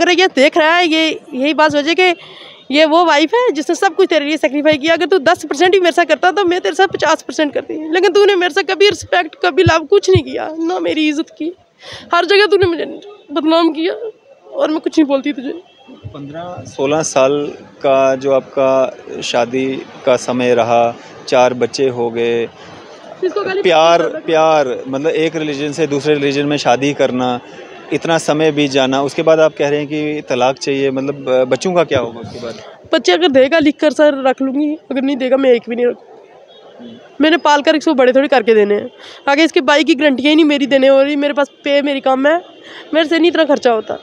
अगर ये देख रहा है, ये यही बात सोचे कि ये वो वाइफ है जिसने सब कुछ तेरे लिए सेक्रीफाई किया। अगर तू 10% ही मेरे साथ करता तो मैं तेरे साथ 50% करती, लेकिन तूने मेरे से कभी रिस्पेक्ट, कभी लव कुछ नहीं किया, ना मेरी इज्जत की। हर जगह तूने मुझे बदनाम किया और मैं कुछ नहीं बोलती तुझे। 15-16 साल का जो आपका शादी का समय रहा, 4 बच्चे हो गए, प्यार मतलब एक रिलीजन से दूसरे रिलीजन में शादी करना, इतना समय बीत जाना, उसके बाद आप कह रहे हैं कि तलाक चाहिए। मतलब बच्चों का क्या होगा उसके बाद? बच्चे अगर देगा लिख कर सर रख लूँगी, अगर नहीं देगा मैं एक भी नहीं रखूँ। मैंने पाल कर इसको बड़े थोड़ी करके देने हैं। आगे इसके बाइक की गारंटियाँ ही नहीं मेरी देने हो रही, मेरे पास पे मेरी काम है, मेरे से नहीं इतना खर्चा होता।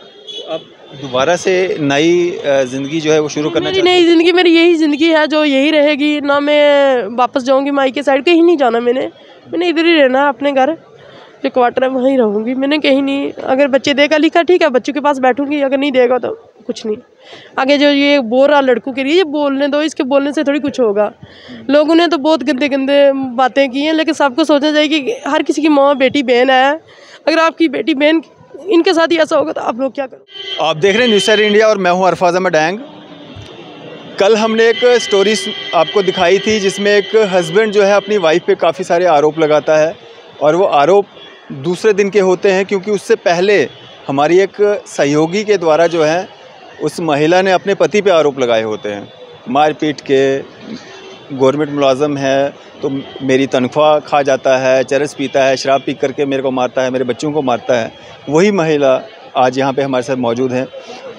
अब दोबारा से नई ज़िंदगी जो है वो शुरू करना मेरी नई ज़िंदगी, मेरी यही ज़िंदगी है जो यही रहेगी ना। मैं वापस जाऊँगी मायके साइड, कहीं नहीं जाना। मैंने इधर ही रहना है, अपने घर जो क्वार्टर है वहीं रहूँगी। मैंने कहीं नहीं, अगर बच्चे देगा लिखा ठीक है, बच्चों के पास बैठूँगी, अगर नहीं देगा तो कुछ नहीं। आगे जो ये बोल रहा लड़कों के लिए, ये बोलने दो, इसके बोलने से थोड़ी कुछ होगा। लोगों ने तो बहुत गंदे गंदे बातें की हैं, लेकिन सबको सोचना चाहिए कि हर किसी की माँ बेटी बहन है। अगर आपकी बेटी बहन इनके साथ ही ऐसा होगा तो आप लोग क्या करो। आप देख रहे हैं न्यूज़ स्टार इंडिया और मैं हूं अरफाज अहमद डैंग। कल हमने एक स्टोरी आपको दिखाई थी जिसमें एक हस्बैंड जो है अपनी वाइफ पे काफ़ी सारे आरोप लगाता है, और वो आरोप दूसरे दिन के होते हैं क्योंकि उससे पहले हमारी एक सहयोगी के द्वारा जो है उस महिला ने अपने पति पे आरोप लगाए होते हैं मारपीट के। गवर्नमेंट मुलाजम है तो मेरी तनख्वाह खा जाता है, चरस पीता है, शराब पी करके मेरे को मारता है, मेरे बच्चों को मारता है। वही महिला आज यहाँ पे हमारे साथ मौजूद हैं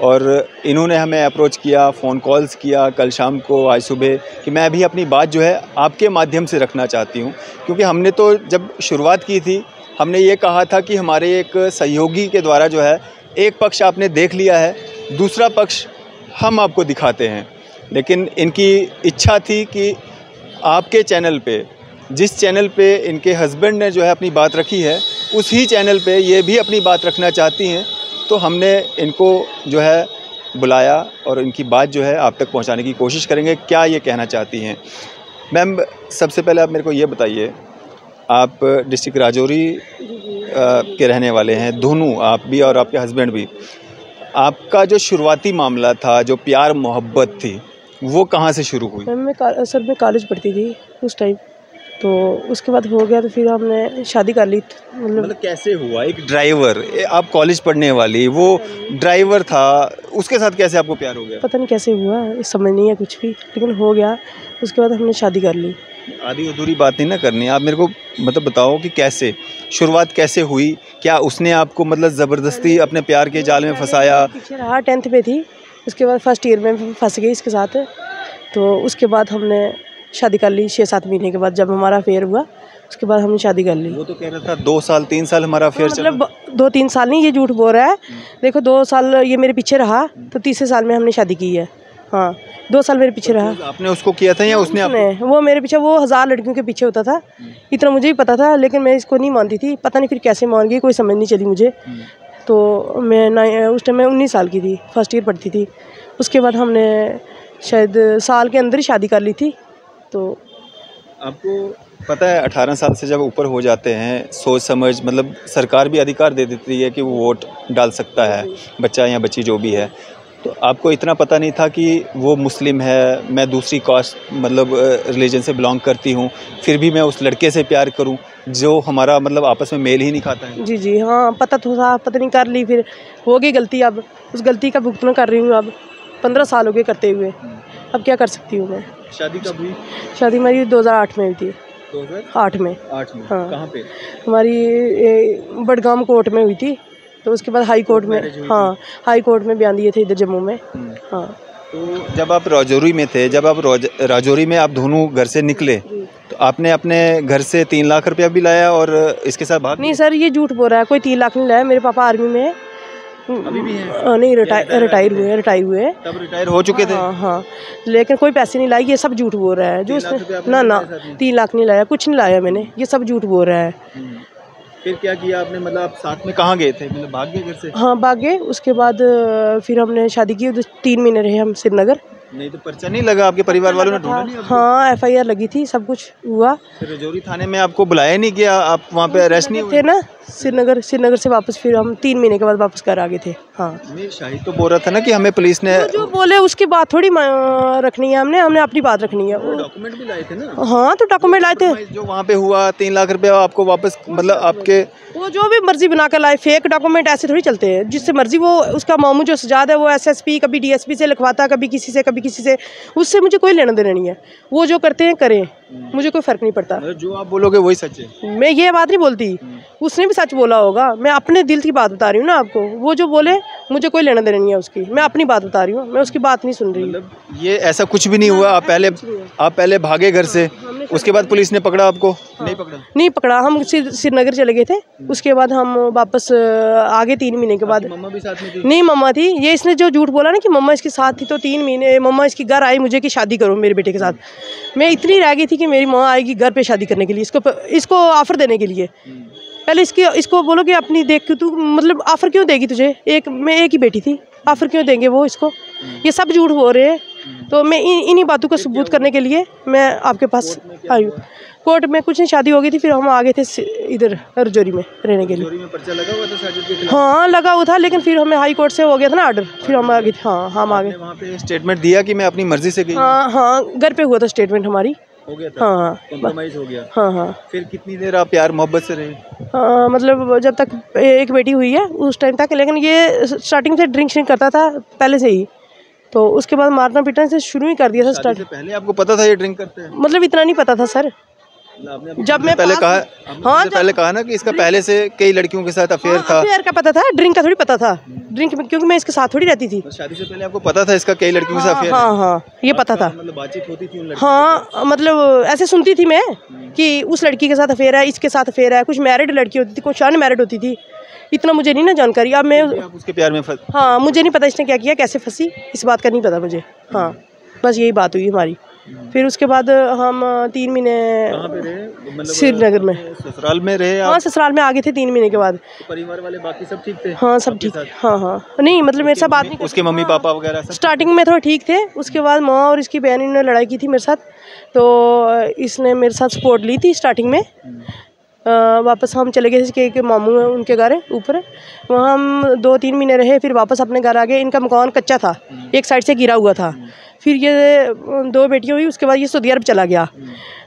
और इन्होंने हमें अप्रोच किया, फ़ोन कॉल्स किया कल शाम को, आज सुबह, कि मैं भी अपनी बात जो है आपके माध्यम से रखना चाहती हूँ। क्योंकि हमने तो जब शुरुआत की थी हमने ये कहा था कि हमारे एक सहयोगी के द्वारा जो है एक पक्ष आपने देख लिया है, दूसरा पक्ष हम आपको दिखाते हैं। लेकिन इनकी इच्छा थी कि आपके चैनल पे, जिस चैनल पे इनके हस्बैंड ने जो है अपनी बात रखी है, उसी चैनल पे ये भी अपनी बात रखना चाहती हैं। तो हमने इनको जो है बुलाया और इनकी बात जो है आप तक पहुंचाने की कोशिश करेंगे, क्या ये कहना चाहती हैं। मैम, सबसे पहले आप मेरे को ये बताइए, आप डिस्ट्रिक्ट राजौरी के रहने वाले हैं, दोनों आप भी और आपके हस्बैंड भी। आपका जो शुरुआती मामला था, जो प्यार मोहब्बत थी, वो कहाँ से शुरू हुई? मैं कॉलेज पढ़ती थी उस टाइम, तो उसके बाद हो गया तो फिर हमने शादी कर ली। मतलब कैसे हुआ? एक ड्राइवर, आप कॉलेज पढ़ने वाली, वो ड्राइवर था, उसके साथ कैसे आपको प्यार हो गया? पता नहीं कैसे हुआ, समझ नहीं है कुछ भी, लेकिन हो गया। उसके बाद हमने शादी कर ली। आधी अधूरी बात नहीं ना करनी, आप मेरे को मतलब बताओ कि कैसे शुरुआत कैसे हुई? क्या उसने आपको मतलब ज़बरदस्ती अपने प्यार के जाल में फंसाया? पीछे रहा, 10th में थी, उसके बाद फर्स्ट ईयर में फंस गई इसके साथ। तो उसके बाद हमने शादी कर ली 6-7 महीने के बाद, जब हमारा अफेयर हुआ उसके बाद हमने शादी कर ली। वो तो कह रहा था 2 साल 3 साल हमारा अफेयर चला। मतलब 2-3 साल नहीं, ये झूठ बोल रहा है। देखो 2 साल ये मेरे पीछे रहा, तो तीसरे साल में हमने शादी की है। हाँ, 2 साल मेरे पीछे रहा। आपने उसको किया था या उसने आपको? वो मेरे पीछे, वो 1000 लड़कियों के पीछे होता था, इतना मुझे भी पता था, लेकिन मैं इसको नहीं मानती थी। पता नहीं फिर कैसे मान गई, कोई समझ नहीं चली मुझे। तो मैं उस टाइम मैं 19 साल की थी, फर्स्ट ईयर पढ़ती थी। उसके बाद हमने शायद साल के अंदर ही शादी कर ली थी। तो आपको पता है 18 साल से जब ऊपर हो जाते हैं, सोच समझ, मतलब सरकार भी अधिकार दे देती है कि वो वोट डाल सकता है बच्चा या बच्ची जो भी है। तो आपको इतना पता नहीं था कि वो मुस्लिम है, मैं दूसरी कास्ट मतलब रिलीजन से बिलोंग करती हूँ, फिर भी मैं उस लड़के से प्यार करूँ जो हमारा मतलब आपस में मेल ही नहीं खाता है? जी जी हाँ, पता तो था, पता नहीं कर ली, फिर हो गई गलती। अब उस गलती का भुगतान कर रही हूँ। अब 15 साल हो गए करते हुए, अब क्या कर सकती हूँ मैं। शादी कब हुई? शादी हमारी 2008 में हुई थी। 2008 में? 8 में। हाँ। कहाँ पे? हमारी बडगाम कोर्ट में हुई थी। तो उसके बाद हाई कोर्ट में, हाँ हाई कोर्ट में बयान दिए थे इधर जम्मू में। हाँ। तो जब आप राजौरी में थे, जब आप राजौरी में आप दोनों घर से निकले, तो आपने अपने घर से 3 लाख रुपया भी लाया और इसके साथ भाग? नहीं सर, ये झूठ बोल रहा है, कोई 3 लाख नहीं लाया। मेरे पापा आर्मी में है। अभी भी है? नहीं, रिटायर हुए। तब रिटायर हो चुके थे? हाँ, लेकिन कोई पैसे नहीं लाए, ये सब झूठ बोल रहा है। जो उसने ना 3 लाख नहीं लाया, कुछ नहीं लाया मैंने, ये सब झूठ बोल रहा है। फिर क्या किया आपने? मतलब आप साथ में कहाँ गए थे? मतलब भाग गए घर से? हाँ, भाग गए। उसके बाद फिर हमने शादी की, 3 महीने रहे हम श्रीनगर। नहीं तो पर्चा नहीं लगा, आपके परिवार वालों ने ढूंढा नहीं? हाँ, FIR लगी थी, सब कुछ हुआ। फिर रजौरी थाने में आपको बुलाया नहीं गया? आप वहाँ पे अरेस्ट नहीं हुए थे ना? श्रीनगर से वापस फिर हम 3 महीने के बाद वापस घर आ गए थे। हाँ, शाहिद तो बोल रहा था ना कि हमें पुलिस ने जो बोले उसकी बात थोड़ी रखनी है, हमने अपनी बात रखनी है। डॉक्यूमेंट भी लाए थे ना? हाँ, तो डॉक्यूमेंट लाए थे। जो वहाँ पे हुआ 3 लाख रुपया आपको वापस, मतलब आपके वो जो भी मर्जी बना कर लाए, फेक डॉक्यूमेंट ऐसे थोड़ी चलते हैं। जिससे मर्जी वो उसका मामू जो सजाद है वो SSP कभी DSP से लिखवाता, कभी किसी से, उससे मुझे कोई लेना देना नहीं है। वो जो करते हैं करें, मुझे कोई फर्क नहीं पड़ता। जो आप बोलोगे वही सच है। मैं ये बात नहीं बोलती, उसने भी सच बोला होगा। मैं अपने दिल की बात बता रही हूँ ना आपको। वो जो बोले मुझे कोई लेना देना नहीं है उसकी, मैं अपनी बात बता रही हूँ, मैं उसकी बात नहीं सुन रही। मतलब ये ऐसा कुछ भी नहीं हुआ? आप पहले भागे घर से, उसके बाद पुलिस ने पकड़ा आपको? नहीं पकड़ा, हम श्रीनगर चले गए थे। उसके बाद हम वापस आ गए 3 महीने के बाद। मम्मा भी साथ में थी? नहीं, मम्मा थी। ये इसने जो झूठ बोला ना कि मम्मा इसके साथ थी, तो 3 महीने मम्मा इसकी घर आई मुझे कि शादी करो मेरे बेटे के साथ। मैं इतनी रह गई थी कि मेरी माँ आएगी घर पे शादी करने के लिए, इसको ऑफर देने के लिए। पहले इसको बोलो कि अपनी देख के तू, मतलब ऑफर क्यों देगी तुझे? मैं एक ही बेटी थी, ऑफर क्यों देंगे वो इसको? ये सब झूठ बोल रहे हैं। तो मैं इन्हीं बातों को सबूत करने के लिए मैं आपके पास आई हूँ। कोर्ट में कुछ नहीं, शादी हो गई थी, फिर हम आ गए थे इधर रजौरी में रहने के लिए। रजौरी में पर्चा लगा हुआ था साजिद के खिलाफ? हाँ, लगा हुआ था, लेकिन फिर हमें हाई कोर्ट से हो गया था ना ऑर्डर, फिर हम आ गए थे। हाँ, हम आ गए। वहाँ पे स्टेटमेंट दिया कि मैं अपनी मर्जी से गई? हाँ, घर पे हुआ था स्टेटमेंट हमारी। हो गया था? हाँ, कॉम्प्रोमाइज हो गया? हाँ। फिर कितनी देर आप प्यार मोहब्बत से रहे? हाँ, मतलब जब तक एक बेटी हुई है उस टाइम तक। लेकिन ये स्टार्टिंग से ड्रिंक करता था पहले से ही, तो उसके बाद मारना पीटना से शुरू ही कर दिया था। शादी से पहले आपको पता था ये ड्रिंक करते हैं? मतलब इतना नहीं पता था सर। जब मैं पहले कहा ना कि इसका पहले से कई लड़कियों के साथ अफेयर था। अफेयर का पता था, ड्रिंक का थोड़ी पता था। ड्रिंक क्योंकि मैं इसके साथ थोड़ी रहती थी। शादी से पहले आपको पता था इसका कई लड़कियों के साथ अफेयर? हाँ, ये पता था। मतलब बातचीत होती थी उन लड़कियों? हाँ, मतलब ऐसे सुनती थी मैं कि उस लड़की के साथ अफेयर है, इसके साथ अफेयर है। कुछ मैरिड लड़की होती थी, कुछ अनमैरिड होती थी। इतना मुझे नहीं ना जानकारी। अब मैं उसके प्यार में हाँ, मुझे नहीं पता इसने क्या किया, कैसे फंसी, इस बात का नहीं पता मुझे। हाँ, बस यही बात हुई हमारी। फिर उसके बाद हम 3 महीने श्रीनगर में, ससुराल में रहे? हाँ, ससुराल में आ गए थे 3 महीने के बाद। परिवार वाले बाकी सब ठीक थे? हाँ, सब ठीक। हाँ, नहीं मतलब मेरे साथ बात नहीं। उसके मम्मी पापा वगैरह स्टार्टिंग में थोड़ा ठीक थे, उसके बाद माँ और इसकी बहन ने लड़ाई की थी मेरे साथ, तो इसने मेरे साथ सपोर्ट ली थी स्टार्टिंग में। वापस हम चले गए थे कि मामू है उनके घर है ऊपर, वहाँ हम 2-3 महीने रहे, फिर वापस अपने घर आ गए। इनका मकान कच्चा था, एक साइड से गिरा हुआ था। फिर ये 2 बेटियाँ हुई, उसके बाद ये सऊदी अरब चला गया।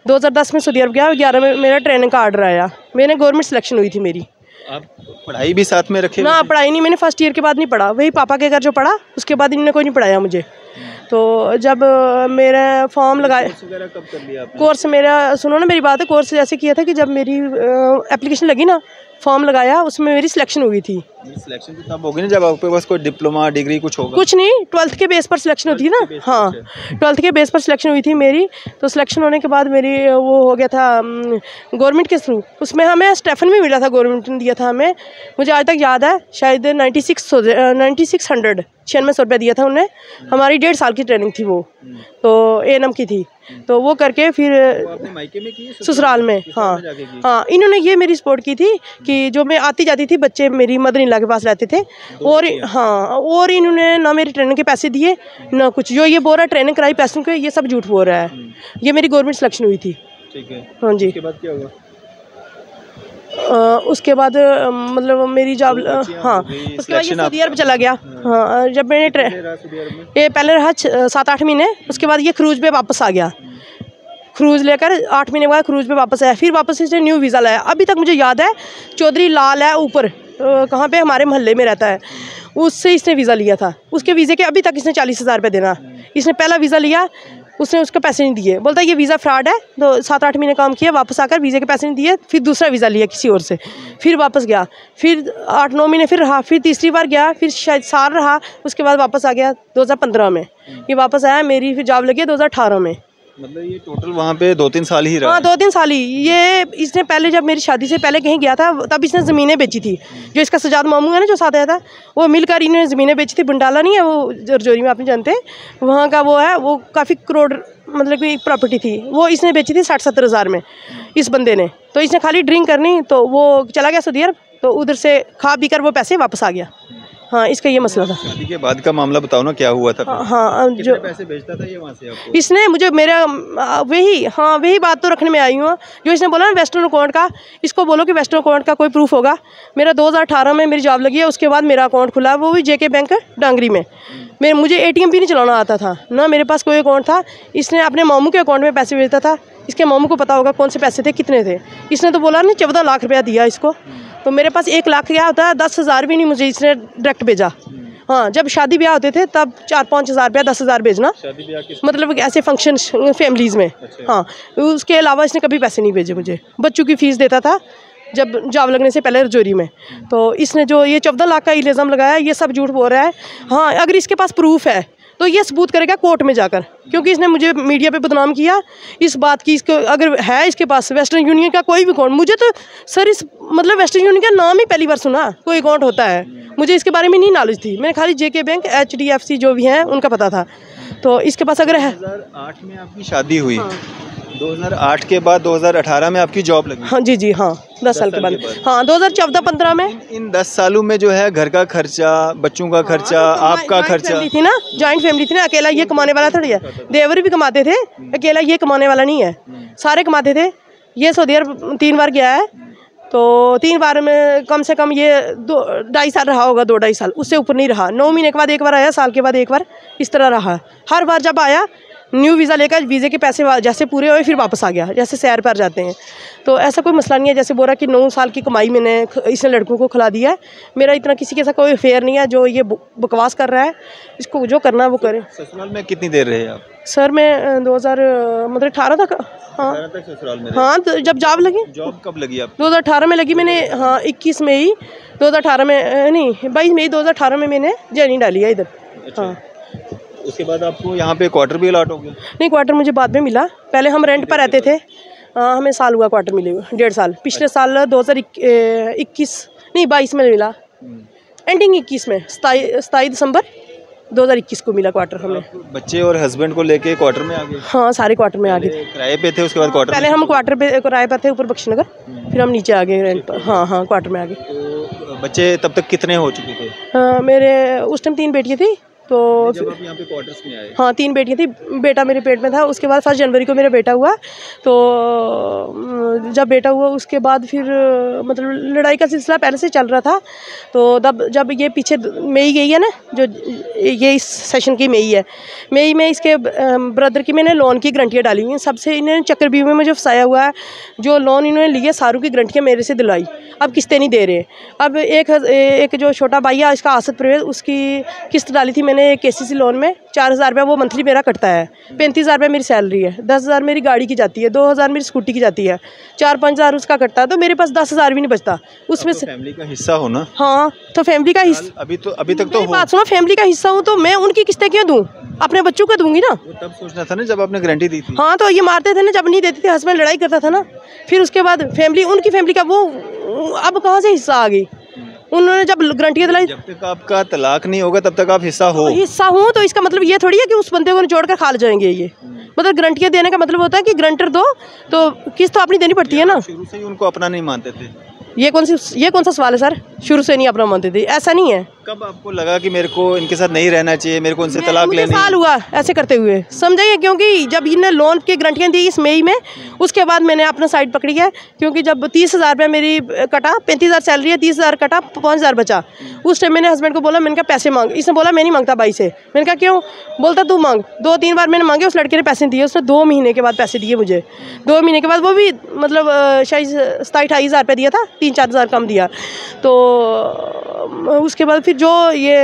2010 में सऊदी अरब गया, 11 में मेरा ट्रेनिंग का ऑर्डर आया। मैंने गवर्नमेंट सिलेक्शन हुई थी मेरी। आप पढ़ाई भी साथ में रखे? ना, पढ़ाई नहीं, मैंने फर्स्ट ईयर के बाद नहीं पढ़ा, वही पापा के घर जो पढ़ा, उसके बाद इन्होंने कोई नहीं पढ़ाया मुझे। तो जब मेरा फॉर्म लगाया, कब कर लिया आपने? कोर्स मेरा, सुनो ना मेरी बात है, कोर्स ऐसे किया था कि जब मेरी एप्लीकेशन लगी ना, फॉर्म लगाया, उसमें मेरी सिलेक्शन हुई थी। सिलेक्शन तो तब होगी ना जब आपके पास कोई डिप्लोमा डिग्री कुछ होगा? कुछ नहीं, 12th के बेस पर सिलेक्शन होती है ना। हाँ, 12th के बेस पर सिलेक्शन हुई थी मेरी। तो सिलेक्शन होने के बाद मेरी वो हो गया था गवर्नमेंट के थ्रू। उसमें हमें स्टेफन भी मिला था, गवर्नमेंट ने दिया था हमें, मुझे आज तक याद है, शायद 9600 96 रुपये दिया था उन्हें। हमारी 1.5 साल की ट्रेनिंग थी वो, तो A&M की थी। तो वो करके फिर मायके में की, ससुराल में। हाँ, इन्होंने ये मेरी सपोर्ट की थी कि जो मैं आती जाती थी, बच्चे मेरी मदर इन लॉ के पास रहते थे, और हाँ, और इन्होंने ना मेरी ट्रेनिंग के पैसे दिए ना कुछ। जो ये बोल रहा है ट्रेनिंग कराई पैसों के, ये सब झूठ बोल रहा है। ये मेरी गवर्नमेंट सिलेक्शन हुई थी। ठीक है। हाँ जी। उसके बाद क्या हुआ? उसके बाद मतलब मेरी जॉब, हाँ, उसके बाद ये सऊदी अरब चला गया। हाँ, जब मैंने ये पहले रहा 7-8 महीने, उसके बाद ये क्रूज पे वापस आ गया। क्रूज लेकर 8 महीने बाद क्रूज पे वापस आया। फिर वापस इसने न्यू वीज़ा लाया। अभी तक मुझे याद है, चौधरी लाल है ऊपर, कहाँ पे, हमारे मोहल्ले में रहता है, उससे इसने वीज़ा लिया था। उसके वीज़े के अभी तक इसने 40,000 रुपये देना। इसने पहला वीज़ा लिया, उसने उसके पैसे नहीं दिए, बोलता ये वीज़ा फ्रॉड है। तो 7-8 महीने काम किया, वापस आकर वीज़े के पैसे नहीं दिए। फिर दूसरा वीज़ा लिया किसी और से, फिर वापस गया। फिर 8-9 महीने फिर रहा, फिर तीसरी बार गया, फिर शायद साल रहा, उसके बाद वापस आ गया 2015 में। ये वापस आया, मेरी फिर जॉब लगी 2018 में। मतलब ये टोटल वहाँ पे 2-3 साल ही रहा? हाँ, 2-3 साल ही। ये इसने पहले, जब मेरी शादी से पहले कहीं गया था, तब इसने ज़मीनें बेची थी। जो इसका सजाद मामू है ना, जो साथ आया था, वो मिलकर इन्होंने ज़मीनें बेची थी। बंडाला नहीं है वो, रजौरी में, आप नहीं जानते, वहाँ का वो है, वो काफ़ी करोड़ मतलब की प्रॉपर्टी थी, वो इसने बेची थी 60-70 हज़ार में इस बंदे ने। तो इसने खाली ड्रिंक करनी, तो वो चला गया सऊदी अरब, तो उधर से खा पी कर वो पैसे वापस आ गया। हाँ, इसका ये मसला था। शादी के बाद का मामला बताओ ना, क्या हुआ था? हाँ, जो पैसे भेजता था ये वहाँ से आपको? इसने मुझे मेरा वही बात तो रखने में आई हूँ जो इसने बोला ना वेस्टर्न अकाउंट का। इसको बोलो कि वेस्टर्न अकाउंट का कोई प्रूफ होगा। मेरा 2018 में मेरी जॉब लगी है, उसके बाद मेरा अकाउंट खुला, वो भी जेके बैंक डांगरी में। मुझे ATM भी नहीं चलाना आता था ना, मेरे पास कोई अकाउंट था। इसने अपने मामू के अकाउंट में पैसे भेजता था। इसके मामू को पता होगा कौन से पैसे थे, कितने थे। इसने तो बोला नहीं 14 लाख रुपया दिया इसको, तो मेरे पास 1 लाख क्या होता है, 10,000 भी नहीं मुझे इसने डायरेक्ट भेजा। हाँ, जब शादी ब्याह होते थे तब 4-5 हज़ार रुपया 10,000 भेजना, मतलब ऐसे फंक्शन फैमिलीज़ में। हाँ, उसके अलावा इसने कभी पैसे नहीं भेजे मुझे। बच्चों की फ़ीस देता था जब जॉब लगने से पहले रजौरी में। तो इसने जो ये 14 लाख का इल्ज़ाम लगाया, ये सब झूठ बोल रहा है। हाँ, अगर इसके पास प्रूफ है तो ये सबूत करेगा कोर्ट में जाकर, क्योंकि इसने मुझे मीडिया पे बदनाम किया इस बात की। इसको अगर है इसके पास वेस्टर्न यूनियन का कोई भी अकाउंट, मुझे तो सर इस मतलब वेस्टर्न यूनियन का नाम ही पहली बार सुना कोई अकाउंट होता है। मुझे इसके बारे में नहीं नॉलेज थी। मैंने खाली जेके बैंक, HDFC जो भी हैं उनका पता था। तो इसके पास अगर है। 2008 में आपकी शादी हुई। 2008 के बाद 2018 में आपकी जॉब लगी? हाँ जी, हाँ, 10 साल के बाद। हाँ, 2014-15 में। इन 10 सालों में जो है घर का खर्चा, बच्चों का खर्चा, आपका खर्चा थी ना, जॉइंट फैमिली थी ना, अकेला ये कमाने वाला थोड़ी है। देवर भी कमाते थे, अकेला ये कमाने वाला नहीं है, सारे कमाते थे। ये सऊदी अरब 3 बार गया है, तो 3 बार में कम से कम ये 2-2.5 साल रहा होगा, 2-2.5 साल, उससे ऊपर नहीं रहा। 9 महीने के बाद 1 बार आया, साल के बाद 1 बार, इस तरह रहा। हर बार जब आया न्यू वीज़ा लेकर, वीज़े के पैसे जैसे पूरे हुए फिर वापस आ गया, जैसे सैर पर जाते हैं। तो ऐसा कोई मसला नहीं है। जैसे बोला कि 9 साल की कमाई मैंने इसने लड़कों को खिला दिया है। मेरा इतना किसी के साथ कोई अफेयर नहीं है। जो ये बकवास कर रहा है, इसको जो करना है वो करे। ससुराल में कितनी देर रहे आप? सर मैं 2018 तक। हाँ, 18 तक ससुराल में? हाँ, तो जब जॉब लगी। जॉब कब लगी आप? 2018 में लगी मैंने। हाँ, 21 मई 2018 में, नहीं 22 मई 2018 में मैंने ज्वाइनिंग डाली है इधर। हाँ, उसके बाद आपको यहाँ पे क्वार्टर भी अलॉट हो गया? नहीं, क्वार्टर मुझे बाद में मिला। पहले हम रेंट पर रहते थे। हमें साल हुआ क्वार्टर मिले हुए, 1.5 साल। पिछले साल 2021 नहीं 22 में मिला, एंडिंग 21 में, 27 दिसंबर 2021 को मिला क्वार्टर हमें। बच्चे और हस्बैंड को लेके क्वार्टर में आ गए? हाँ, सारे क्वार्टर में आ गए। किराए पे थे, उसके बाद क्वार्टर? पहले हम क्वार्टर पे किराए पर थे ऊपर बख्शीनगर, फिर हम नीचे आ गए रेंट पर। हाँ, क्वार्टर में आ गए। तो बच्चे तब तक कितने हो चुके थे? मेरे उस टाइम 3 बेटियाँ थी। तो जब आप यहाँ पे क्वार्टर्स में आए? हाँ, 3 बेटियाँ थी, बेटा मेरे पेट में था। उसके बाद 1 जनवरी को मेरा बेटा हुआ। तो जब बेटा हुआ उसके बाद फिर मतलब लड़ाई का सिलसिला पहले से चल रहा था। तो तब जब ये पीछे मई गई है ना, जो ये इस सेशन की मई है, मई में इसके ब्रदर की मैंने लोन की गारंटियाँ डाली हुई हैं। सबसे इन्होंने चक्रव्यूह में मुझे फंसाया हुआ है। जो लोन इन्होंने लिए सारों की गारंटियाँ मेरे से दिलाई, अब किस्तें नहीं दे रहे। अब एक जो छोटा भाई है इसका आसद परवेज, उसकी किस्त डाली थी मैंने KCC लोन में, 4,000 रुपया वो मंथली मेरा कटता है। 35,000 रुपये मेरी सैलरी है, 10,000 मेरी गाड़ी की जाती है, 2,000 मेरी स्कूटी की जाती है, 4-5 हज़ार उसका कटता है। तो मेरे पास 10,000 भी नहीं बचता उसमें से। फैमिली का हिस्सा हो ना? हाँ, तो फैमिली का हिस्सा अभी तक तो बात सुनो, फैमिली का हिस्सा हूँ तो मैं उनकी किस्तें क्यों दूँ? अपने बच्चों को दूंगी ना। तब सोचना था ना जब आपने गारंटी दी थी। हाँ, तो ये मारते थे ना जब नहीं देते थे, हस्बैंड लड़ाई करता था ना। फिर उसके बाद फैमिली, उनकी फैमिली का वो अब कहाँ से हिस्सा आ गई? उन्होंने जब गारंटियाँ दिलाई। जब तक आपका तलाक नहीं होगा तब तक आप हिस्सा हूँ, तो इसका मतलब ये थोड़ी है कि उस बंदे को निचोड़ कर खा जाएंगे। ये मतलब गारंटियाँ देने का मतलब होता है कि गारंटर दो तो किस्त तो अपनी देनी पड़ती है ना। शुरू से ही उनको अपना नहीं मानते थे? ये कौन सा सवाल है सर? शुरू से नहीं अपना मानते थे, ऐसा नहीं है। कब आपको लगा कि मेरे को इनके साथ नहीं रहना चाहिए, मेरे को उनसे तलाक लेनी? साल हुआ ऐसे करते हुए, समझाइए। क्योंकि जब इन्हें लोन की गारंटियाँ दी इस मई में, उसके बाद मैंने अपना साइड पकड़ी है। क्योंकि जब 30,000 रुपया मेरी कटा, 35,000 सैलरी है, 30,000 कटा, 5,000 बचा। उस टाइम मैंने हस्बैंड को बोला, मैंने कहा पैसे मांग। इसने बोला मैं नहीं मांगता भाई से। मैंने कहा क्यों? बोलता तू मांग। 2-3 बार मैंने मांगे, उस लड़के ने पैसे दिए। उसने 2 महीने के बाद पैसे दिए मुझे। 2 महीने के बाद वो भी मतलब शायद 27-28 हज़ार रुपया दिया था, 3-4 हज़ार कम दिया। तो उसके बाद फिर जो ये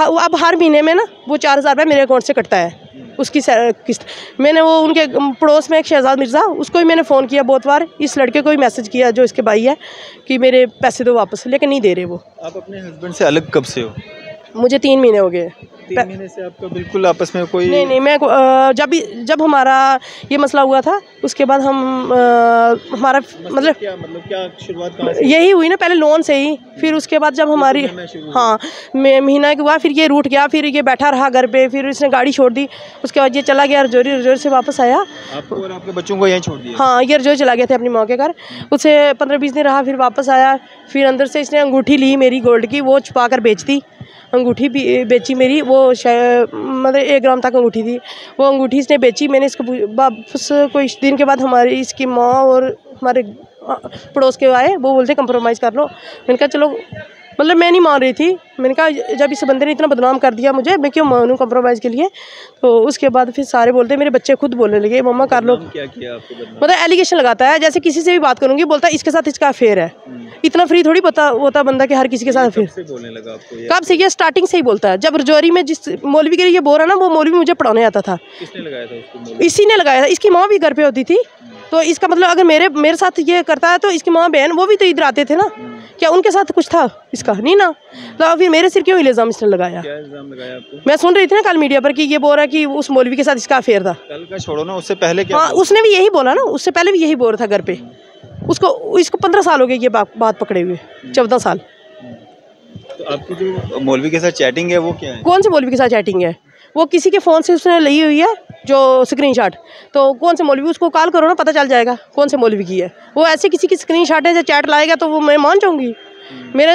अब हर महीने में ना वो 4,000 रुपये मेरे अकाउंट से कटता है उसकी किस्त। मैंने वो उनके पड़ोस में एक शहजाद मिर्ज़ा, उसको ही मैंने फ़ोन किया बहुत बार। इस लड़के को ही मैसेज किया जो इसके भाई है कि मेरे पैसे दो वापस, लेकिन नहीं दे रहे वो। आप अपने हस्बैंड से अलग कब से हो? मुझे 3 महीने हो गए। 3 महीने से आपका बिल्कुल आपस में कोई? नहीं, मैं जब हमारा ये मसला हुआ था उसके बाद हम हमारा मतलब क्या शुरुआत कहाँ से? यही हुई ना, पहले लोन से ही। फिर उसके बाद जब हमारी हाँ महीना के हुआ, फिर ये रूठ गया, फिर ये बैठा रहा घर पे, फिर इसने गाड़ी छोड़ दी। उसके बाद ये चला गया रजौरी से वापस आया। आपको और आपके बच्चों को यहीं छोड़ दिया? हाँ, ये रजौरी चला गया था अपनी माँ के घर। उसे 15-20 दिन रहा, फिर वापस आया। फिर अंदर से इसने अंगूठी ली मेरी गोल्ड की, वो छुपा कर बेच दी। अंगूठी भी बेची मेरी, वो शायद मतलब 1 ग्राम तक अंगूठी थी, वो अंगूठी इसने बेची। मैंने इसको वापस कुछ दिन के बाद हमारी इसकी माँ और हमारे पड़ोस के आए, वो बोलते कंप्रोमाइज़ कर लो। मैंने कहा चलो, मतलब मैं नहीं मान रही थी। मैंने कहा जब इस बंदे ने इतना बदनाम कर दिया मुझे, मैं क्यों मानूं कंप्रोमाइज़ के लिए। तो उसके बाद फिर सारे बोलते, मेरे बच्चे खुद बोलने लगे मम्मा कर लो। क्या किया आपको बदनाम? मतलब एलिगेशन लगाता है, जैसे किसी से भी बात करूंगी बोलता है इसके साथ इसका अफेयर है। इतना फ्री थोड़ी पता होता बंदा कि हर किसी के साथ अफेयर। कब से बोलने लगा आपको ये? कब से? ये स्टार्टिंग से ही बोलता है। जब रजौरी में जिस मौलवी के लिए बोल रहा ना, वो मौलवी मुझे पढ़ाने आता था। किसने लगाया था उसको? इसी ने लगाया था। इसकी माँ भी घर पे होती थी, तो इसका मतलब अगर मेरे साथ ये करता है तो इसकी माँ बहन वो भी तो इधर आते थे ना, क्या उनके साथ कुछ था इसका? नहीं ना। तो फिर मेरे सिर क्यों इल्ज़ाम इसने लगाया? क्या इल्ज़ाम लगाया आपको? मैं सुन रही थी ना कल मीडिया पर कि ये बोल रहा है कि उस मौलवी के साथ इसका अफेयर था। कल का छोड़ो ना, उससे पहले क्या? हाँ, उसने भी यही बोला ना, उससे पहले भी यही बोल रहा था घर पे। इसको 15 साल हो गए ये बात पकड़े हुए, 14 साल। तो आपकी जो मौलवी के साथ चैटिंग है वो क्या है? कौन से मौलवी के साथ चैटिंग है? वो किसी के फ़ोन से उसने ली हुई है जो स्क्रीनशॉट। तो कौन से मौलवी, उसको कॉल करो ना, पता चल जाएगा कौन से मौलवी की है। वो ऐसे किसी की स्क्रीनशॉट है जो चैट लाएगा तो वो मैं मान जाऊँगी? मेरे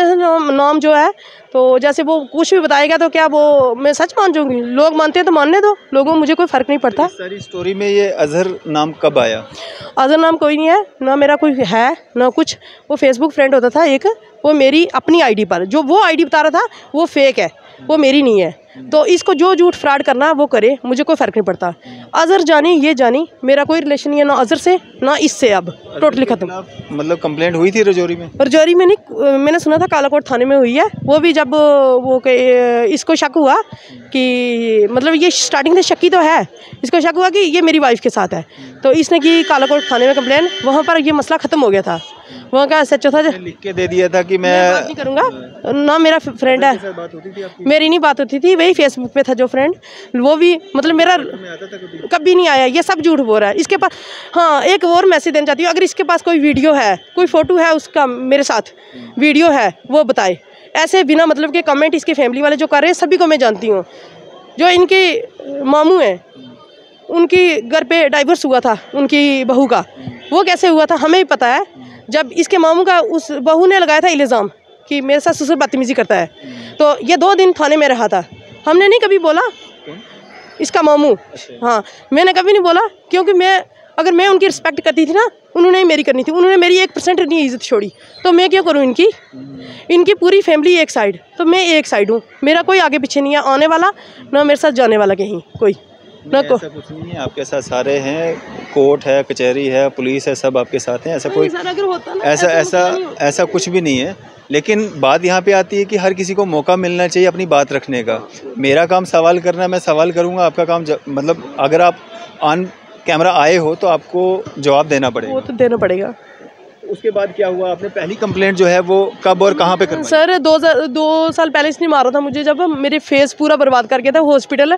नाम जो है, तो जैसे वो कुछ भी बताएगा तो क्या वो मैं सच मान जाऊँगी? लोग मानते हैं तो मानने दो, लोगों को मुझे कोई फ़र्क नहीं पड़ता। इस सारी स्टोरी में ये अजहर नाम कब आया? अजहर नाम कोई नहीं है ना, मेरा कोई है ना कुछ। वो फेसबुक फ्रेंड होता था एक, वो मेरी अपनी आईडी पर, जो वो आईडी बता रहा था वो फेक है, वो मेरी नहीं है। तो इसको जो झूठ फ्रॉड करना वो करे, मुझे कोई फ़र्क नहीं पड़ता। अजहर जानी ये जानी, मेरा कोई रिलेशन नहीं है ना अजहर से ना इससे। अब टोटली ख़त्म। मतलब कंप्लेंट हुई थी रजौरी में? रजौरी में नहीं, मैंने सुना था कालाकोट थाने में हुई है। वो भी जब वो इसको शक हुआ कि मतलब ये स्टार्टिंग से शक्की तो है, इसको शक हुआ कि ये मेरी वाइफ के साथ है, तो इसने की कालाकोट थाने में कंप्लेन। वहाँ पर ये मसला ख़त्म हो गया था। वहाँ का सच्चा था, लिख के दे दिया था कि मैं बात नहीं करूँगा ना, मेरा फ्रेंड है। बात होती थी आपकी? मेरी नहीं बात होती थी, वही फेसबुक पे था जो फ्रेंड, वो भी मतलब मेरा कभी नहीं आया। ये सब झूठ बोल रहा है इसके पास। हाँ, एक और मैसेज देना चाहती हूँ, अगर इसके पास कोई वीडियो है, कोई फ़ोटो है उसका मेरे साथ, वीडियो है, वो बताए। ऐसे बिना मतलब के कमेंट इसके फैमिली वाले जो कर रहे हैं, सभी को मैं जानती हूँ। जो इनके मामू हैं, उनकी घर पे डाइवोर्स हुआ था उनकी बहू का, वो कैसे हुआ था हमें भी पता है। जब इसके मामू का उस बहू ने लगाया था इल्ज़ाम कि मेरे साथ ससुर बदतमीज़ी करता है, तो ये 2 दिन थाने में रहा था। हमने नहीं कभी बोला, इसका मामू। हाँ, मैंने कभी नहीं बोला, क्योंकि अगर मैं उनकी रिस्पेक्ट करती थी ना, उन्होंने मेरी करनी थी। उन्होंने मेरी 1% नहीं इज्जत छोड़ी, तो मैं क्यों करूँ इनकी? इनकी पूरी फैमिली एक साइड, तो मैं एक साइड हूँ। मेरा कोई आगे पीछे नहीं है आने वाला, ना मेरे साथ जाने वाला कहीं कोई। ऐसा कुछ नहीं है, आपके साथ सारे हैं, कोर्ट है, कचहरी है, पुलिस है, सब आपके साथ हैं। ऐसा कोई ऐसा कुछ भी नहीं है। लेकिन बात यहाँ पे आती है कि हर किसी को मौका मिलना चाहिए अपनी बात रखने का। मेरा काम सवाल करना, मैं सवाल करूँगा। आपका काम मतलब अगर आप ऑन कैमरा आए हो तो आपको जवाब देना पड़ेगा। वो तो देना पड़ेगा। उसके बाद क्या हुआ? आपने पहली कंप्लेंट जो है वो कब और कहाँ पे करवाई? सर 2 साल पहले इसने मारा था मुझे, जब मेरे फेस पूरा बर्बाद करके था। हॉस्पिटल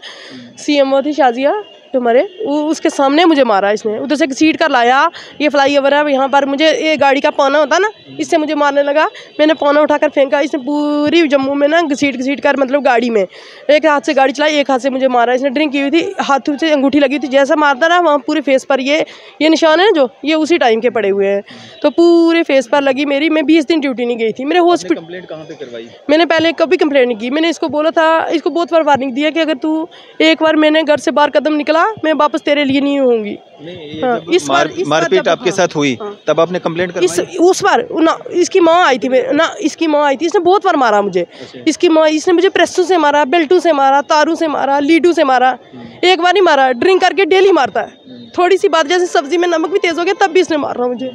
CMO थी शाजिया हमारे, उसके सामने मुझे मारा इसने। उधर से घसीट कर लाया, ये फ्लाईओवर है यहाँ पर, मुझे ये गाड़ी का पौना होता ना, इससे मुझे मारने लगा। मैंने पौना उठाकर फेंका, इसने पूरी जम्मू में ना घसीट कर, मतलब गाड़ी में एक हाथ से गाड़ी चलाई, एक हाथ से मुझे मारा। इसने ड्रिंक की हुई थी, हाथों से अंगूठी लगी हुई थी, जैसा मारता रहा वहाँ पूरे फेस पर ये निशान है ना, जो ये उसी टाइम के पड़े हुए हैं। तो पूरे फेस पर लगी मेरी। मैं 20 दिन ड्यूटी नहीं गई थी। मेरे हॉस्पिटल कंप्लेंट कहाँ पे करवाई? मैंने पहले कभी कंप्लेंट नहीं की। मैंने इसको बोला था, इसको बहुत बार वार्निंग दिया कि अगर तू एक बार मैंने घर से बाहर कदम निकला, मैं वापस तेरे लिए नहीं होंगी। हाँ, इस बार मारपीट आपके साथ हुई, तब आपने कंप्लेंट करवाई? उस बार ना इसकी माँ आई थी, इसकी माँ आई थी। इसने बहुत बार मारा मुझे। इसकी माँ, इसने मुझे प्रेसों से मारा, बेल्टू से मारा, तारू से मारा, लीडू से मारा। एक बार नहीं मारा, ड्रिंक करके डेली मारता है। थोड़ी सी बात, जैसे सब्जी में नमक भी तेज हो गया तब भी इसने मारा मुझे।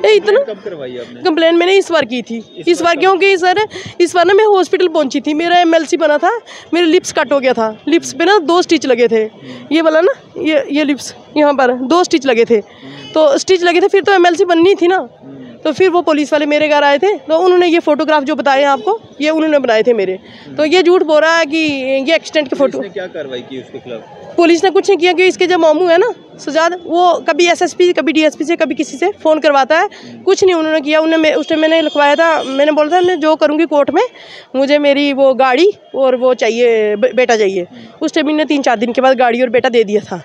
इतना कब करवाई आपने कंप्लेंट? मैंने इस बार की थी। इस बार क्योंकि सर इस बार ना मैं हॉस्पिटल पहुंची थी, मेरा MLC बना था, मेरे लिप्स कट हो गया था। लिप्स पे ना 2 स्टिच लगे थे, ये वाला ना, ये लिप्स यहाँ पर 2 स्टिच लगे थे। तो स्टिच लगे थे, फिर तो MLC बननी थी ना। तो फिर वो पुलिस वाले मेरे घर आए थे, तो उन्होंने ये फोटोग्राफ जो बताए आपको, ये उन्होंने बनाए थे मेरे। तो ये झूठ बोल रहा है कि ये एक्सीडेंट के फोटो। क्या कार्रवाई की उसके खिलाफ? पुलिस ने कुछ नहीं किया, कि इसके जो मामू है ना सजाद, वो कभी SSP, कभी DSP से, कभी किसी से फ़ोन करवाता है। कुछ नहीं उन्होंने किया। उस टाइम मैंने लिखवाया था, मैंने बोला था मैं जो करूँगी कोर्ट में, मुझे मेरी वो गाड़ी और वो चाहिए, बेटा चाहिए। उस टाइम मैंने 3-4 दिन के बाद गाड़ी और बेटा दे दिया था।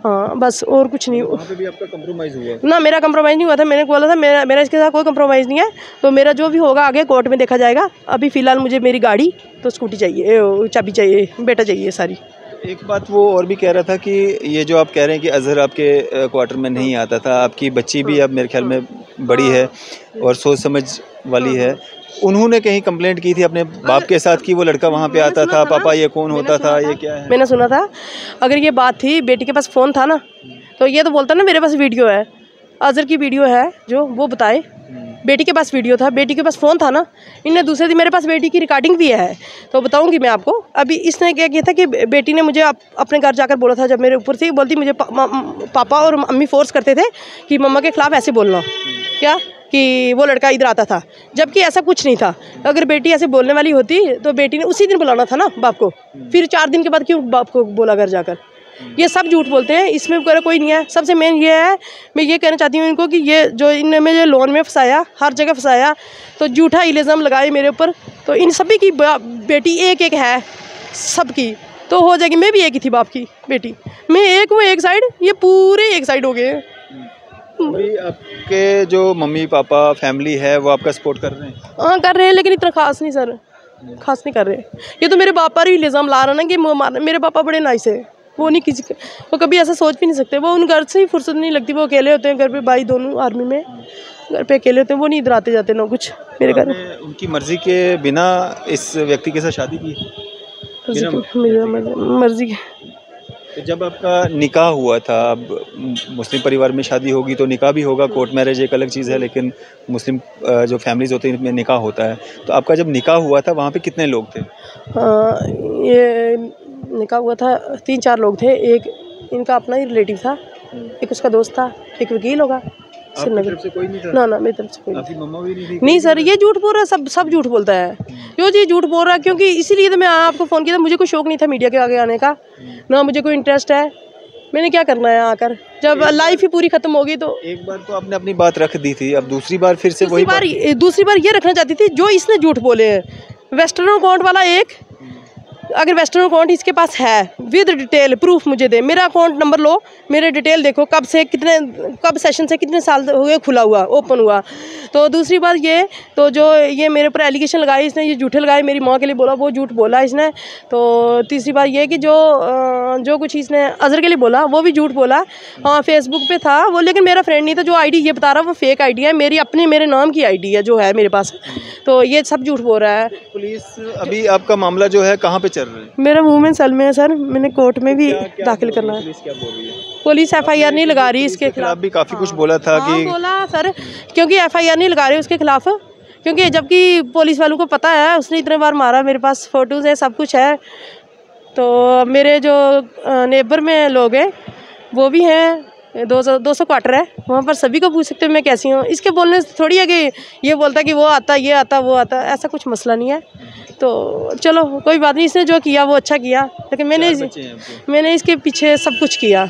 हाँ बस, और कुछ नहीं। वहाँ पे भी आपका कंप्रोमाइज़ हुआ? ना, मेरा कंप्रोमाइज़ नहीं हुआ था। मैंने बोला था मेरा इसके साथ कोई कंप्रोमाइज़ नहीं है, तो मेरा जो भी होगा आगे कोर्ट में देखा जाएगा। अभी फ़िलहाल मुझे मेरी गाड़ी तो स्कूटी चाहिए, चाबी चाहिए, बेटा चाहिए सारी। एक बात वो और भी कह रहा था कि ये जो आप कह रहे हैं कि अज़हर आपके क्वार्टर में नहीं आता था, आपकी बच्ची भी अब मेरे ख्याल में बड़ी है और सोच समझ वाली है, उन्होंने कहीं कंप्लेंट की थी अपने बाप के साथ कि वो लड़का वहाँ पे आता था, पापा ये कौन होता था, ये क्या है? मैंने सुना था, अगर ये बात थी, बेटी के पास फ़ोन था ना, तो ये तो बोलता ना मेरे पास वीडियो है, अज़हर की वीडियो है जो वो बताए। बेटी के पास वीडियो था, बेटी के पास फ़ोन था ना, इनने दूसरे दिन मेरे पास बेटी की रिकॉर्डिंग भी है, तो बताऊंगी मैं आपको। अभी इसने क्या किया था कि बेटी ने मुझे अपने घर जाकर बोला था, जब मेरे ऊपर से बोलती मुझे पापा और मम्मी फोर्स करते थे कि मम्मा के खिलाफ ऐसे बोलना, क्या कि वो लड़का इधर आता था, जबकि ऐसा कुछ नहीं था। अगर बेटी ऐसे बोलने वाली होती तो बेटी ने उसी दिन बुलाना था ना बाप को, फिर 4 दिन के बाद क्यों बाप को बोला घर जाकर? ये सब झूठ बोलते हैं, इसमें कोई नहीं है। सबसे मेन ये है, मैं ये कहना चाहती हूँ इनको कि ये जो इनने मुझे लोन में फंसाया, हर जगह फंसाया, तो झूठा इल्ज़ाम लगाए मेरे ऊपर, तो इन सभी की बेटी एक एक है सबकी, तो हो जाएगी। मैं भी एक ही थी बाप की बेटी, मैं एक, वो एक साइड, ये पूरे एक साइड हो गए। अभी आपके जो मम्मी पापा फैमिली है वो आपका सपोर्ट कर रहे हैं? हाँ कर रहे हैं, लेकिन इतना खास नहीं सर, खास नहीं कर रहे। ये तो मेरे बाप पर ही इल्ज़ाम ला रहा ना कि मेरे पापा बड़े नाइस है, वो नहीं किसी, वो कभी ऐसा सोच भी नहीं सकते। वो उन घर से ही फुर्सत नहीं लगती, वो अकेले होते हैं घर पे, भाई दोनों आर्मी में, घर पे अकेले होते हैं, वो नहीं इधर आते जाते ना कुछ मेरे घर। उनकी मर्जी के बिना इस व्यक्ति के साथ शादी की? मर्जी के। तो जब आपका निकाह हुआ था, अब मुस्लिम परिवार में शादी होगी तो निकाह भी होगा, कोर्ट मैरिज एक अलग चीज़ है, लेकिन मुस्लिम जो फैमिलीज़ होती हैं इनमें निकाह होता है, तो आपका जब निकाह हुआ था वहाँ पे कितने लोग थे? ये निकाह हुआ था 3-4 लोग थे, एक इनका अपना ही रिलेटिव था, एक उसका दोस्त था, एक वकील होगा श्रीनगर से। कोई नहीं था? ना मेरी तरफ से कोई नहीं। मम्मा भी नहीं थी? नहीं सर, ये झूठ बोल रहा है, सब झूठ बोलता है, जो जी झूठ बोल रहा है, क्योंकि इसीलिए तो मैं आपको फ़ोन किया था। मुझे कोई शौक नहीं था मीडिया के आगे आने का, ना मुझे कोई इंटरेस्ट है, मैंने क्या करना है आकर, जब लाइफ ही पूरी खत्म होगी। तो एक बार तो आपने अपनी बात रख दी थी, अब दूसरी बार फिर से वही दूसरी बार ये रखना चाहती थी जो इसने झूठ बोले हैं। वेस्टर्न अकाउंट वाला एक, अगर वेस्टर्न अकाउंट इसके पास है विद डिटेल प्रूफ मुझे दे, मेरा अकाउंट नंबर लो, मेरे डिटेल देखो, कब सेशन से कितने साल हुए खुला हुआ, ओपन हुआ। तो दूसरी बात ये, तो जो ये मेरे ऊपर एलिगेशन लगाई इसने, ये झूठे लगाए, मेरी माँ के लिए बोला, वो झूठ बोला इसने। तो तीसरी बात ये कि जो कुछ इसने अज़हर के लिए बोला वो भी झूठ बोला। हाँ फेसबुक पे था वो, लेकिन मेरा फ्रेंड नहीं था। जो आईडी ये बता रहा वो फेक आईडी है, मेरे नाम की आईडी है जो है मेरे पास, तो ये सब झूठ बोल रहा है। पुलिस अभी आपका मामला जो है कहाँ पे चल रहा है? मेरा वुमेन सेल में है सर, मैंने कोर्ट में भी दाखिल करना है। पुलिस क्या बोल रही है? पुलिस FIR नहीं लगा रही इसके खिलाफ भी काफ़ी कुछ बोला था कि बोला सर, क्योंकि FIR नहीं लगा रही उसके खिलाफ, क्योंकि जबकि पुलिस वालों को पता है उसने इतने बार मारा, मेरे पास फ़ोटोज़ है, सब कुछ है। तो मेरे जो नेबर में लोग हैं वो भी हैं, 200 क्वार्टर है, वहाँ पर सभी को पूछ सकते हैं मैं कैसी हूँ। इसके बोलने से थोड़ी है कि ये बोलता कि वो आता, ये आता, वो आता, ऐसा कुछ मसला नहीं है। तो चलो कोई बात नहीं, इसने जो किया वो अच्छा किया, लेकिन मैंने इसके पीछे सब कुछ किया।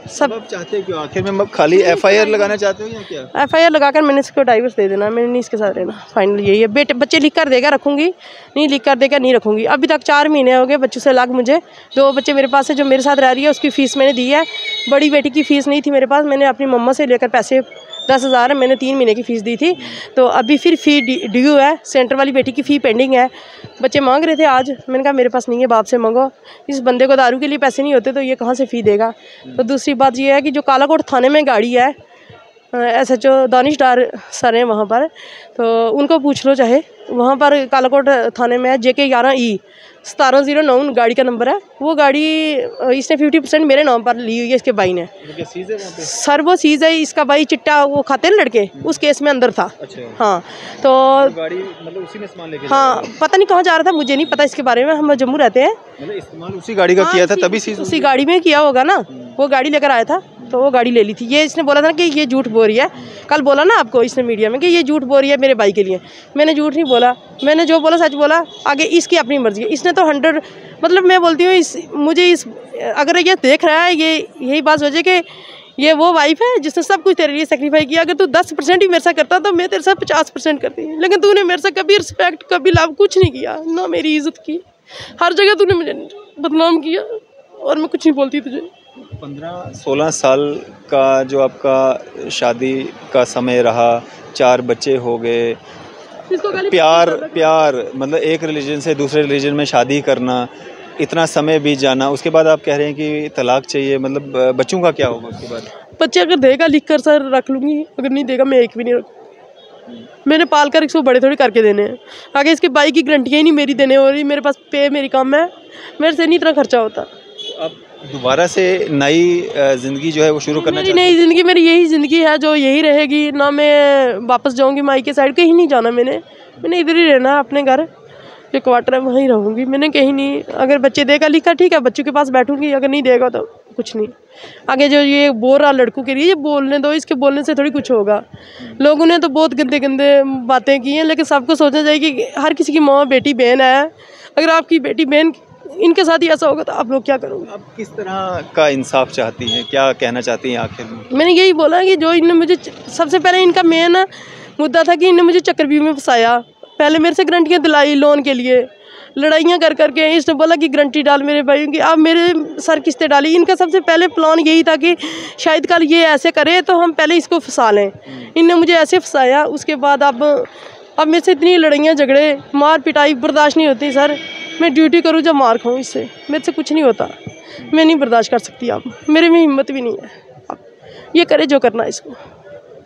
सब आप चाहते हैं कि आखिर में खाली FIR लगाना चाहते हो या क्या? FIR लगाकर मैंने इसको डाइवर्स दे देना, मैंने नहीं इसके साथ रहना, फाइनल यही है। बच्चे लिख कर देगा रखूँगी, नहीं लिख कर देगा नहीं रखूँगी। अभी तक 4 महीने हो गए बच्चों से अलग, मुझे 2 बच्चे मेरे पास है जो मेरे साथ रह रही है, उसकी फ़ीस मैंने दी है। बड़ी बेटी की फ़ीस नहीं थी मेरे पास, मैंने अपनी मम्मा से लेकर पैसे 10,000 है, मैंने 3 महीने की फ़ीस दी थी। तो अभी फिर फ़ी ड्यू है, सेंटर वाली बेटी की फ़ी पेंडिंग है। बच्चे मांग रहे थे आज, मैंने कहा मेरे पास नहीं है, बाप से मांगो। इस बंदे को दारू के लिए पैसे नहीं होते तो ये कहाँ से फ़ी देगा। तो दूसरी बात ये है कि जो कालाकोट थाने में गाड़ी है, SHO दानिश डार सर हैं वहाँ पर, तो उनको पूछ लो चाहे, वहाँ पर कालाकोट थाने में है JK 11E 1709 गाड़ी का नंबर है। वो गाड़ी इसने 50% मेरे नाम पर ली हुई है, इसके भाई ने। सर वो सीज़ है, इसका भाई चिट्टा वो खाते हैं लड़के, उस केस में अंदर था। अच्छा। हाँ तो गाड़ी मतलब उसी में सामान लेके हाँ पता नहीं कहाँ जा रहा था, मुझे नहीं पता इसके बारे में, हम जम्मू रहते हैं। मतलब इस्तेमाल उसी गाड़ी का किया था, तभी उसी गाड़ी में किया होगा ना, वो गाड़ी लेकर आया था तो वो गाड़ी ले ली थी। ये इसने बोला था कि ये झूठ बोल रही है, कल बोला ना आपको इसने मीडिया में कि ये झूठ बोल रही है मेरे भाई के लिए। मैंने झूठ नहीं बोला, मैंने जो बोला सच बोला। आगे इसकी अपनी मर्जी है, इसने तो 100 मतलब मैं बोलती हूँ अगर ये देख रहा है, ये यही बात सोचे कि ये वो वाइफ है जिसने सब कुछ तेरे लिए सेक्रीफाई किया। अगर तू 10% ही मेरे साथ करता तो मैं तेरे साथ 50% करती, लेकिन तूने मेरे साथ कभी रिस्पेक्ट, कभी लव कुछ नहीं किया, ना मेरी इज्जत की। हर जगह तूने मुझे बदनाम किया और मैं कुछ नहीं बोलती तुझे। 15-16 साल का जो आपका शादी का समय रहा, 4 बच्चे हो गए, प्यार मतलब एक रिलीजन से दूसरे रिलीजन में शादी करना, इतना समय बीत जाना, उसके बाद आप कह रहे हैं कि तलाक चाहिए, मतलब बच्चों का क्या होगा उसके बाद? बच्चे अगर देगा लिख कर सर रख लूँगी, अगर नहीं देगा मैं एक भी नहीं रखूँ। मैंने पाल कर इसको बड़े थोड़ी करके देने हैं। आगे इसके बाई की गारंटियाँ ही नहीं मेरी देने हो रही, मेरे पास पे मेरी कम है, मेरे से नहीं इतना खर्चा होता। अब दोबारा से नई ज़िंदगी जो है वो शुरू करना मेरी नई ज़िंदगी, मेरी यही ज़िंदगी है जो यही रहेगी ना। मैं वापस जाऊँगी मायके साइड, कहीं नहीं जाना मैंने इधर ही रहना है अपने घर, जो क्वार्टर है वहीं रहूँगी। मैंने कहीं नहीं, अगर बच्चे देगा लिखा ठीक है, बच्चों के पास बैठूँगी, अगर नहीं देगा तो कुछ नहीं। आगे जो ये बोल रहा लड़कों के लिए, ये बोलने दो, इसके बोलने से थोड़ी कुछ होगा। लोगों ने तो बहुत गंदे गंदे बातें की हैं, लेकिन सबको सोचना चाहिए कि हर किसी की माँ बेटी बहन है। अगर आपकी बेटी बहन इनके साथ ही ऐसा होगा तो आप लोग क्या करोगे? आप किस तरह का इंसाफ चाहती हैं, क्या कहना चाहती हैं आखिर में? मैंने यही बोला कि जो इन्होंने मुझे, सबसे पहले इनका मेन मुद्दा था कि इन्होंने मुझे चक्रव्यूह में फंसाया। पहले मेरे से गारंटियाँ दिलाई लोन के लिए, लड़ाइयाँ कर करके इसने बोला कि गारंटी डाल मेरे भाई की, अब मेरे सर किस्तें डाली। इनका सबसे पहले प्लान यही था कि शायद कल ये ऐसे करे तो हम पहले इसको फंसा लें। इनने मुझे ऐसे फंसाया, उसके बाद अब मेरे से इतनी लड़ाइयाँ झगड़े मार पिटाई बर्दाश्त नहीं होती सर। मैं ड्यूटी करूँ जब मार खाऊँ, इससे मेरे से कुछ नहीं होता। मैं नहीं बर्दाश्त कर सकती, अब मेरे में हिम्मत भी नहीं है। अब ये करे जो करना है इसको।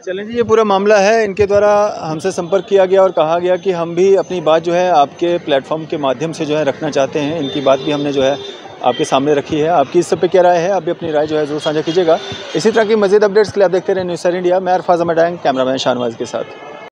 चलें जी, ये पूरा मामला है। इनके द्वारा हमसे संपर्क किया गया और कहा गया कि हम भी अपनी बात जो है आपके प्लेटफॉर्म के माध्यम से जो है रखना चाहते हैं। इनकी बात भी हमने जो है आपके सामने रखी है। आपकी इस सब पे क्या राय है, आप भी अपनी राय जो है ज़रूर साझा कीजिएगा। इसी तरह की मज़ीद अपडेट्स के लिए आप देखते रहे न्यूज़ सर इंडिया। मैं अरफाज अहमद, कैमरामैन शाहनवाज के साथ।